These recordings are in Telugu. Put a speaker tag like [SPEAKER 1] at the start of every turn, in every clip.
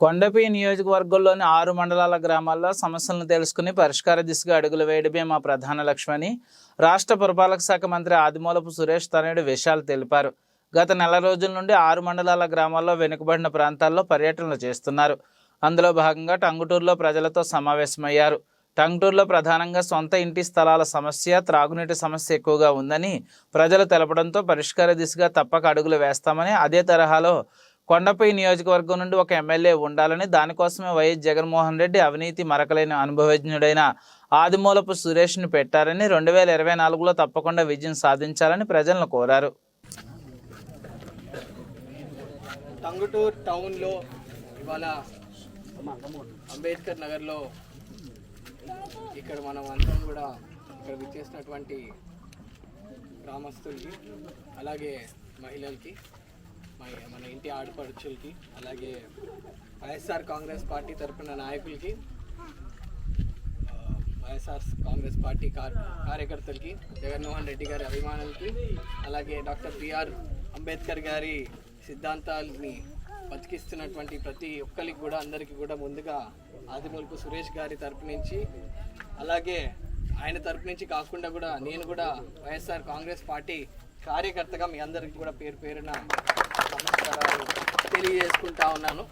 [SPEAKER 1] కొండపి నియోజకవర్గంలోని 6 మండలాల గ్రామాల్లో సమస్యలను తెలుసుకుని పరిష్కార దిశగా అడుగులు వేయడమే మా ప్రధాన లక్ష్యమని రాష్ట్ర పురపాలక శాఖ మంత్రి ఆదిమూలపు సురేష్ తనయుడు విశాల్ తెలిపారు. గత నెల రోజుల నుండి 6 మండలాల గ్రామాల్లో వెనుకబడిన ప్రాంతాల్లో పర్యటనలు చేస్తున్నారు. అందులో భాగంగా టంగుటూరులో ప్రజలతో సమావేశమయ్యారు. టంగుటూరులో ప్రధానంగా సొంత ఇంటి స్థలాల సమస్య, త్రాగునీటి సమస్య ఎక్కువగా ఉందని ప్రజలు తెలపడంతో పరిష్కార దిశగా తప్పక అడుగులు వేస్తామని, అదే తరహాలో కొండపై నియోజకవర్గం నుండి ఒక ఎమ్మెల్యే ఉండాలని, దానికోసమే వైఎస్ జగన్మోహన్ రెడ్డి అవినీతి మరకలేని అనుభవజ్ఞుడైన ఆదిమూలపు సురేష్ను పెట్టారని, 2024లో తప్పకుండా విజయం సాధించాలని ప్రజలను కోరారు.
[SPEAKER 2] టంగుటూరు టౌన్లో ఇవాళ అంబేద్కర్ నగర్లో ఇక్కడ మనం అందరం కూడా ఇక్కడ విచ్చేసినటువంటి గ్రామస్తులకి, అలాగే మహిళలకి, మన ఇంటి ఆడపడుచులకి, అలాగే వైఎస్ఆర్ కాంగ్రెస్ పార్టీ తరఫున నాయకులకి, వైఎస్ఆర్ కాంగ్రెస్ పార్టీ కార్యకర్తలకి, జగన్మోహన్ రెడ్డి గారి అభిమానులకి, అలాగే డాక్టర్ బిఆర్ అంబేద్కర్ గారి సిద్ధాంతాలని బతికిస్తున్నటువంటి ప్రతి ఒక్కరికి కూడా, అందరికీ కూడా ముందుగా ఆదిమూలపు సురేష్ గారి తరపు నుంచి, అలాగే ఆయన తరపు నుంచి కాకుండా కూడా నేను కూడా వైఎస్ఆర్ కాంగ్రెస్ పార్టీ కార్యకర్తగా మీ అందరికీ కూడా పేరు పేరున నమస్కారాలు తెలియజేసుకుంటా ఉన్నాను.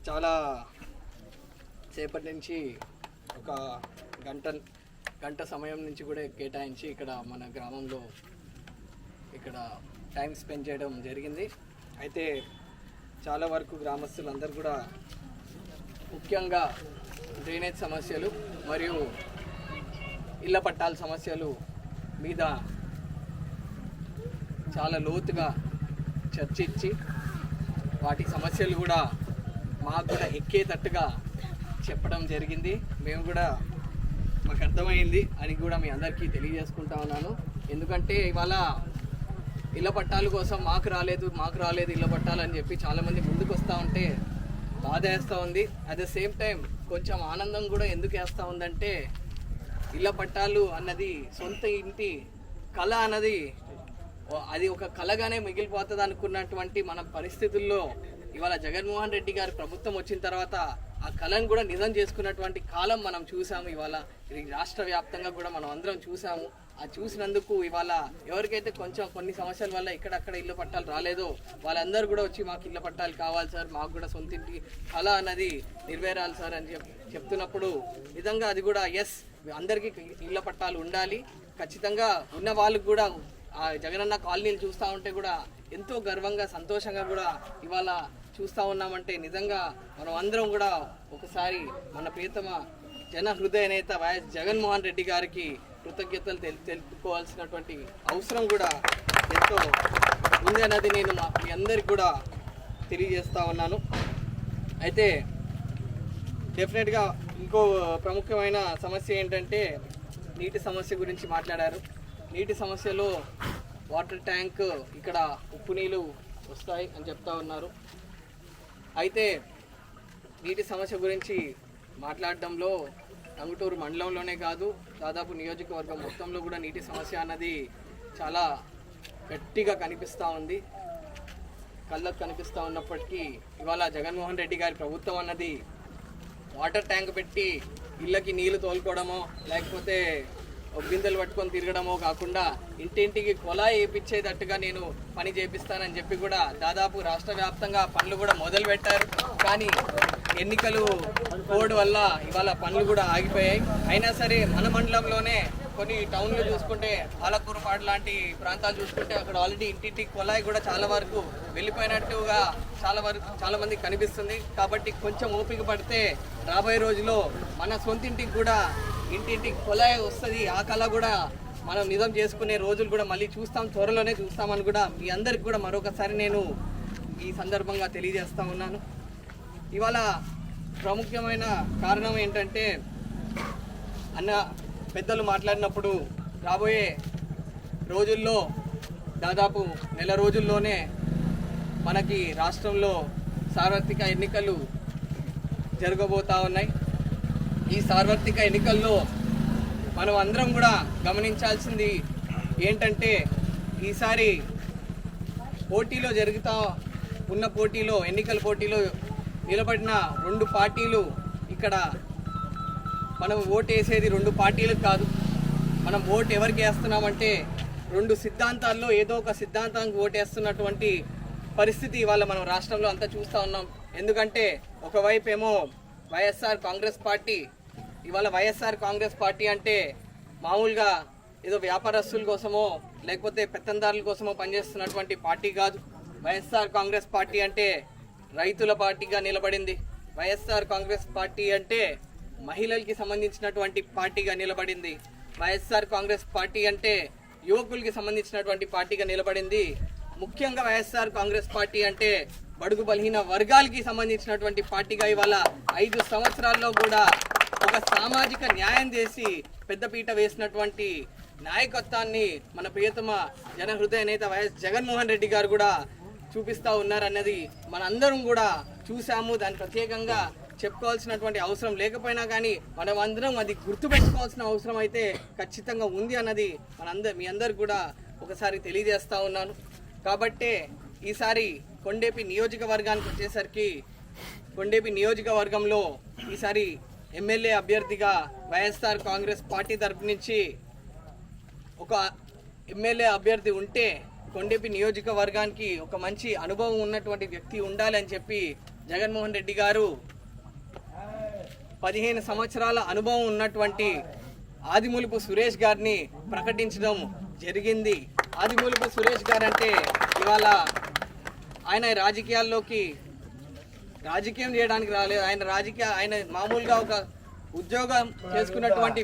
[SPEAKER 2] చాలా సేపటి నుంచి ఒక గంట సమయం నుంచి కూడా కేటాయించి ఇక్కడ మన గ్రామంలో ఇక్కడ టైం స్పెండ్ చేయడం జరిగింది. అయితే చాలా వరకు గ్రామస్తులందరూ కూడా ముఖ్యంగా డ్రైనేజ్ సమస్యలు మరియు ఇళ్ల పట్టాల సమస్యలు మీద చాలా లోతుగా చర్చించి వాటి సమస్యలు కూడా మాకు కూడా ఎక్కేటట్టుగా చెప్పడం జరిగింది. మేము కూడా మాకు అర్థమైంది అని కూడా మీ అందరికీ తెలియజేసుకుంటా ఉన్నాను. ఎందుకంటే ఇవాళ ఇళ్ల పట్టాల కోసం మాకు రాలేదు ఇళ్ల పట్టాలు అని చెప్పి చాలామంది ముందుకు వస్తూ ఉంటే బాధ వేస్తూ ఉంది. అట్ ద సేమ్ టైం కొంచెం ఆనందం కూడా ఎందుకు వేస్తూ ఉందంటే, ఇళ్ల పట్టాలు అన్నది సొంత ఇంటి కళ అన్నది అది ఒక కళగానే మిగిలిపోతుంది అనుకున్నటువంటి మన పరిస్థితుల్లో ఇవాళ జగన్మోహన్ రెడ్డి గారి ప్రభుత్వం వచ్చిన తర్వాత ఆ కళను కూడా నిజం చేసుకున్నటువంటి కాలం మనం చూసాము. ఇవాళ రాష్ట్ర వ్యాప్తంగా కూడా మనం అందరం చూసాము. ఆ చూసినందుకు ఇవాళ ఎవరికైతే కొంచెం కొన్ని సమస్యల వల్ల ఇక్కడక్కడ ఇళ్ళ పట్టాలు రాలేదో వాళ్ళందరూ కూడా వచ్చి మాకు ఇళ్ళ పట్టాలు కావాలి సార్, మాకు కూడా సొంత ఇంటి కళ అన్నది నెరవేరాలి సార్ అని చెప్తున్నప్పుడు నిజంగా అది కూడా ఎస్, అందరికీ ఇళ్ళ పట్టాలు ఉండాలి. ఖచ్చితంగా ఉన్న వాళ్ళకు కూడా ఆ జగనన్న కాలనీలు చూస్తూ ఉంటే కూడా ఎంతో గర్వంగా సంతోషంగా కూడా ఇవాళ చూస్తూ ఉన్నామంటే నిజంగా మనం అందరం కూడా ఒకసారి మన ప్రియతమ జన హృదయ నేత వైఎస్ జగన్మోహన్ రెడ్డి గారికి కృతజ్ఞతలు తెలుపుకోవాల్సినటువంటి అవసరం కూడా ఎంతో ఉంది అన్నది నేను మీ అందరికి కూడా తెలియజేస్తూ ఉన్నాను. అయితే డెఫినెట్గా ఇంకో ప్రముఖమైన సమస్య ఏంటంటే నీటి సమస్య గురించి మాట్లాడారు. నీటి సమస్యలో వాటర్ ట్యాంక్ ఇక్కడ ఉప్పు నీళ్ళు వస్తాయి అని చెప్తా ఉన్నారు. అయితే నీటి సమస్య గురించి మాట్లాడడంలో టంగుటూరు మండలంలోనే కాదు, దాదాపు నియోజకవర్గం మొత్తంలో కూడా నీటి సమస్య అన్నది చాలా గట్టిగా కనిపిస్తూ ఉంది. కళ్ళకు కనిపిస్తూ ఉన్నప్పటికీ ఇవాళ జగన్మోహన్ రెడ్డి గారి ప్రభుత్వం అన్నది వాటర్ ట్యాంక్ పెట్టి ఇళ్ళకి నీళ్లు తోలుకోవడమో లేకపోతే బిందెలు పట్టుకొని తిరగడమో కాకుండా ఇంటింటికి కొలాయి వేయించేటట్టుగా నేను పని చేపిస్తానని చెప్పి కూడా దాదాపు రాష్ట్ర వ్యాప్తంగా పనులు కూడా మొదలు పెట్టారు. కానీ ఎన్నికలు కోడ్ వల్ల ఇవాళ పనులు కూడా ఆగిపోయాయి. అయినా సరే మన మండలంలోనే కొన్ని టౌన్లు చూసుకుంటే పాలకూరుపాడు లాంటి ప్రాంతాలు చూసుకుంటే అక్కడ ఆల్రెడీ ఇంటింటికి కొలాయి కూడా చాలా వరకు వెళ్ళిపోయినట్టుగా చాలా మందికి కనిపిస్తుంది. కాబట్టి కొంచెం ఓపిక పడితే రాబోయే రోజుల్లో మన సొంతింటికి కూడా ఇంటింటికి కొలాయి వస్తుంది. ఆ కళ కూడా మనం నిజం చేసుకునే రోజులు కూడా మళ్ళీ చూస్తాం, త్వరలోనే చూస్తామని కూడా మీ అందరికి కూడా మరొకసారి నేను ఈ సందర్భంగా తెలియజేస్తూ ఉన్నాను. ఇవాళ ప్రాముఖ్యమైన కారణం ఏంటంటే అన్న పెద్దలు మాట్లాడినప్పుడు రాబోయే రోజుల్లో దాదాపు నెల రోజుల్లోనే మనకి రాష్ట్రంలో సార్వత్రిక ఎన్నికలు జరగబోతూ ఉన్నాయి. ఈ సార్వత్రిక ఎన్నికల్లో మనం అందరం కూడా గమనించాల్సింది ఏంటంటే ఈసారి పోటీలో ఉన్న పోటీలో ఎన్నికల పోటీలో నిలబడిన 2 పార్టీలు ఇక్కడ మనం ఓటు వేసేది 2 పార్టీలకు కాదు. మనం ఓటు ఎవరికి వేస్తున్నామంటే 2 సిద్ధాంతాల్లో ఏదో ఒక సిద్ధాంతానికి ఓటు వేస్తున్నటువంటి పరిస్థితి ఇవాళ మనం రాష్ట్రంలో అంతా చూస్తూ ఉన్నాం. ఎందుకంటే ఒకవైపు ఏమో వైఎస్ఆర్ కాంగ్రెస్ పార్టీ. ఇవాళ వైఎస్ఆర్ కాంగ్రెస్ పార్టీ అంటే మామూలుగా ఏదో వ్యాపారస్తుల కోసమో లేకపోతే పెత్తందారుల కోసమో పనిచేస్తున్నటువంటి పార్టీ కాదు. వైఎస్ఆర్ కాంగ్రెస్ పార్టీ అంటే రైతుల పార్టీగా నిలబడింది. వైఎస్ఆర్ కాంగ్రెస్ పార్టీ అంటే మహిళలకి సంబంధించినటువంటి పార్టీగా నిలబడింది. వైఎస్ఆర్ కాంగ్రెస్ పార్టీ అంటే యువకులకి సంబంధించినటువంటి పార్టీగా నిలబడింది. ముఖ్యంగా వైఎస్ఆర్ కాంగ్రెస్ పార్టీ అంటే బడుగు బలహీన వర్గాలకి సంబంధించినటువంటి పార్టీగా ఇవాళ 5 సంవత్సరాల్లో కూడా ఒక సామాజిక న్యాయం చేసి పెద్దపీట వేసినటువంటి నాయకత్వాన్ని మన ప్రియతమ జనహృదయ నేత వైఎస్ జగన్మోహన్ రెడ్డి గారు కూడా చూపిస్తూ ఉన్నారన్నది మనందరం కూడా చూసాము. దాన్ని ప్రత్యేకంగా చెప్పుకోవాల్సినటువంటి అవసరం లేకపోయినా కానీ మనం అందరం అది గుర్తుపెట్టుకోవాల్సిన అవసరం అయితే ఖచ్చితంగా ఉంది అన్నది మీ అందరు కూడా ఒకసారి తెలియజేస్తూ ఉన్నాను. కాబట్టే ఈసారి కొండేపి నియోజకవర్గానికి వచ్చేసరికి కొండేపి నియోజకవర్గంలో ఈసారి ఎమ్మెల్యే అభ్యర్థిగా వైఎస్ఆర్ కాంగ్రెస్ పార్టీ తరపు నుంచి ఒక ఎమ్మెల్యే అభ్యర్థి ఉంటే కొండేపి నియోజకవర్గానికి ఒక మంచి అనుభవం ఉన్నటువంటి వ్యక్తి ఉండాలని చెప్పి జగన్మోహన్ రెడ్డి గారు 15 సంవత్సరాల అనుభవం ఉన్నటువంటి ఆదిమూలపు సురేష్ గారిని ప్రకటించడం జరిగింది. ఆదిమూలపు సురేష్ గారు అంటే ఇవాళ ఆయన రాజకీయం చేయడానికి రాలేదు. ఆయన మామూలుగా ఒక ఉద్యోగం చేసుకున్నటువంటి